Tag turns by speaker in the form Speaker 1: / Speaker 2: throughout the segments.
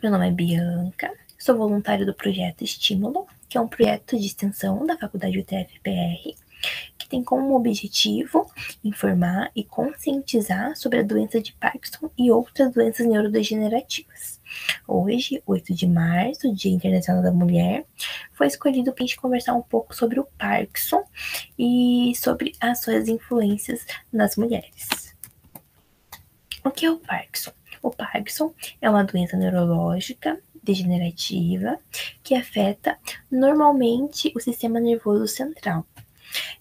Speaker 1: Meu nome é Bianca, sou voluntária do projeto Estímulo, que é um projeto de extensão da Faculdade UTF-PR, que tem como objetivo informar e conscientizar sobre a doença de Parkinson e outras doenças neurodegenerativas. Hoje, 8 de março, Dia Internacional da Mulher, foi escolhido para a gente conversar um pouco sobre o Parkinson e sobre as suas influências nas mulheres. O que é o Parkinson? O Parkinson é uma doença neurológica degenerativa que afeta normalmente o sistema nervoso central.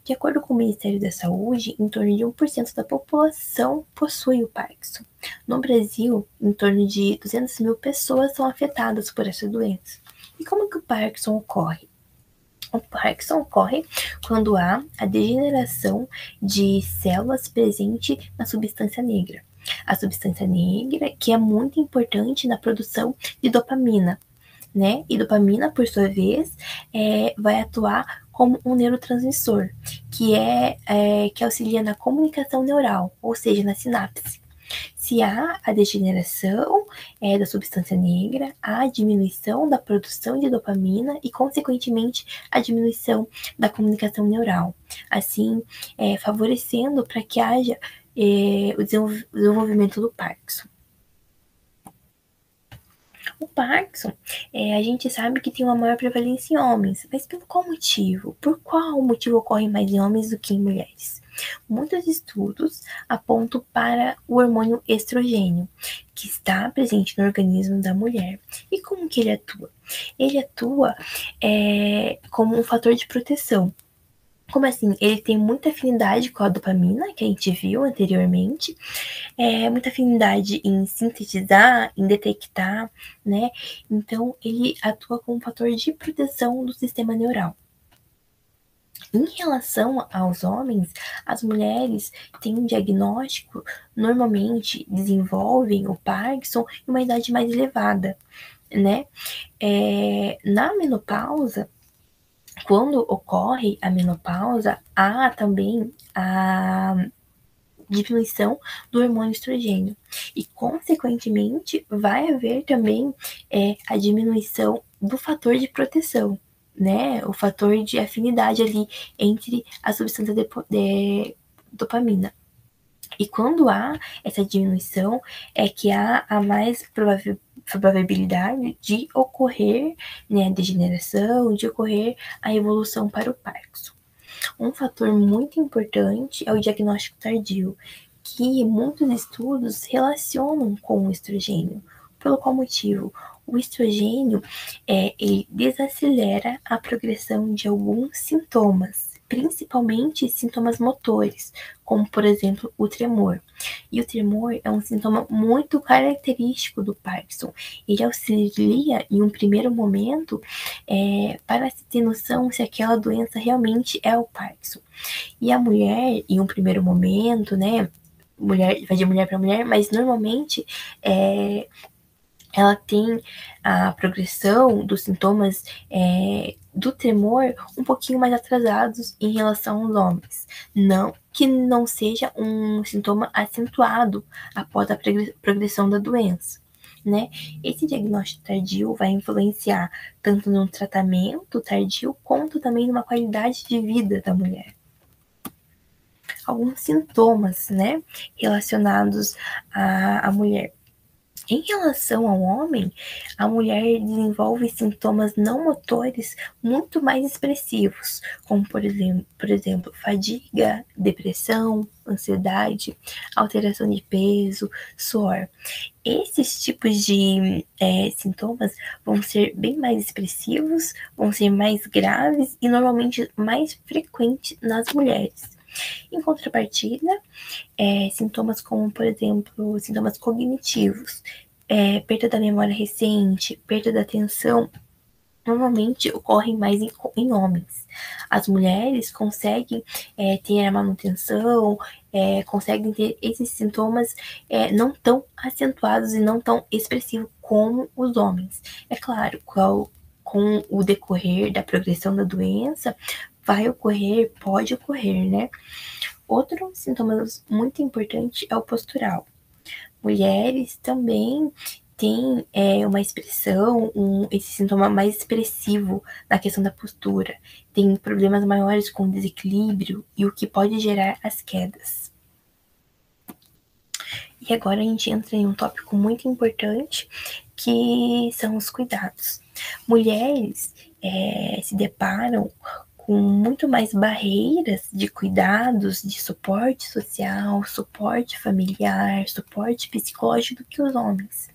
Speaker 1: De acordo com o Ministério da Saúde, em torno de 1% da população possui o Parkinson. No Brasil, em torno de 200 mil pessoas são afetadas por essa doença. E como que o Parkinson ocorre? O Parkinson ocorre quando há a degeneração de células presente na substância negra. A substância negra, que é muito importante na produção de dopamina, né? E dopamina, por sua vez, vai atuar como um neurotransmissor, que auxilia na comunicação neural, ou seja, na sinapse. Se há a degeneração da substância negra, há a diminuição da produção de dopamina e, consequentemente, a diminuição da comunicação neural, assim, favorecendo para que haja o desenvolvimento do Parkinson. O Parkinson, a gente sabe que tem uma maior prevalência em homens, mas pelo qual motivo? Por qual motivo ocorre mais em homens do que em mulheres? Muitos estudos apontam para o hormônio estrogênio, que está presente no organismo da mulher. E como que ele atua? Ele atua como um fator de proteção. Como assim? Ele tem muita afinidade com a dopamina, que a gente viu anteriormente, muita afinidade em sintetizar, em detectar, né? Então, ele atua como um fator de proteção do sistema neural. Em relação aos homens, as mulheres têm um diagnóstico, normalmente desenvolvem o Parkinson em uma idade mais elevada, né? Na menopausa, quando ocorre a menopausa, há também a diminuição do hormônio estrogênio. E, consequentemente, vai haver também a diminuição do fator de proteção, né? O fator de afinidade ali entre a substância de dopamina. E quando há essa diminuição, é que há a mais probabilidade de ocorrer, né, a degeneração, de ocorrer a evolução para o Parkinson. Um fator muito importante é o diagnóstico tardio, que muitos estudos relacionam com o estrogênio. Pelo qual motivo? O estrogênio ele desacelera a progressão de alguns sintomas, principalmente sintomas motores, como por exemplo o tremor. E o tremor é um sintoma muito característico do Parkinson. Ele auxilia em um primeiro momento para se ter noção se aquela doença realmente é o Parkinson. E a mulher, em um primeiro momento, né, vai de mulher para mulher, mas normalmente ela tem a progressão dos sintomas do tremor um pouquinho mais atrasados em relação aos homens. Não que não seja um sintoma acentuado após a progressão da doença, né? Esse diagnóstico tardio vai influenciar tanto no tratamento tardio quanto também numa qualidade de vida da mulher. Alguns sintomas, né, relacionados à mulher. Em relação ao homem, a mulher desenvolve sintomas não motores muito mais expressivos, como por exemplo, fadiga, depressão, ansiedade, alteração de peso, suor. Esses tipos de sintomas vão ser bem mais expressivos, vão ser mais graves e normalmente mais frequentes nas mulheres. Em contrapartida, sintomas como, por exemplo, sintomas cognitivos, perda da memória recente, perda da atenção, normalmente ocorrem mais em homens. As mulheres conseguem ter a manutenção, conseguem ter esses sintomas não tão acentuados e não tão expressivos como os homens. É claro, com o decorrer da progressão da doença, pode ocorrer, né? Outro sintoma muito importante é o postural. Mulheres também tem uma expressão, esse sintoma mais expressivo na questão da postura, tem problemas maiores com desequilíbrio e o que pode gerar as quedas. E agora a gente entra em um tópico muito importante, que são os cuidados. Mulheres se deparam com muito mais barreiras de cuidados, de suporte social, suporte familiar, suporte psicológico do que os homens.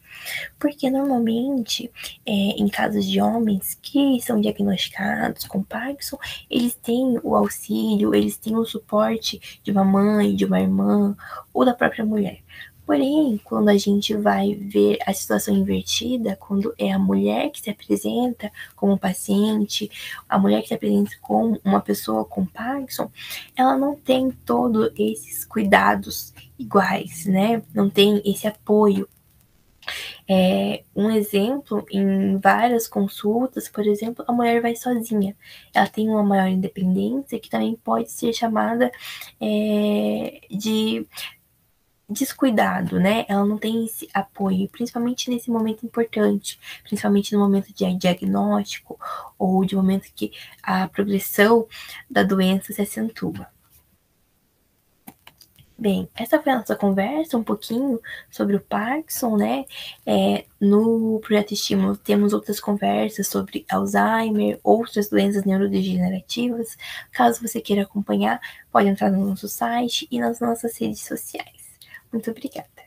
Speaker 1: Porque normalmente, em casos de homens que são diagnosticados com Parkinson, eles têm o auxílio, eles têm o suporte de uma mãe, de uma irmã ou da própria mulher. Porém, quando a gente vai ver a situação invertida, quando é a mulher que se apresenta como paciente, a mulher que se apresenta como uma pessoa com Parkinson, ela não tem todos esses cuidados iguais, né? Não tem esse apoio. Um exemplo, em várias consultas, por exemplo, a mulher vai sozinha. Ela tem uma maior independência que também pode ser chamada de descuidado, né? Ela não tem esse apoio, principalmente nesse momento importante, principalmente no momento de diagnóstico ou de momento que a progressão da doença se acentua. Bem, essa foi a nossa conversa, um pouquinho sobre o Parkinson, né? No Projeto Estímulo temos outras conversas sobre Alzheimer, outras doenças neurodegenerativas. Caso você queira acompanhar, pode entrar no nosso site e nas nossas redes sociais. Muito obrigada.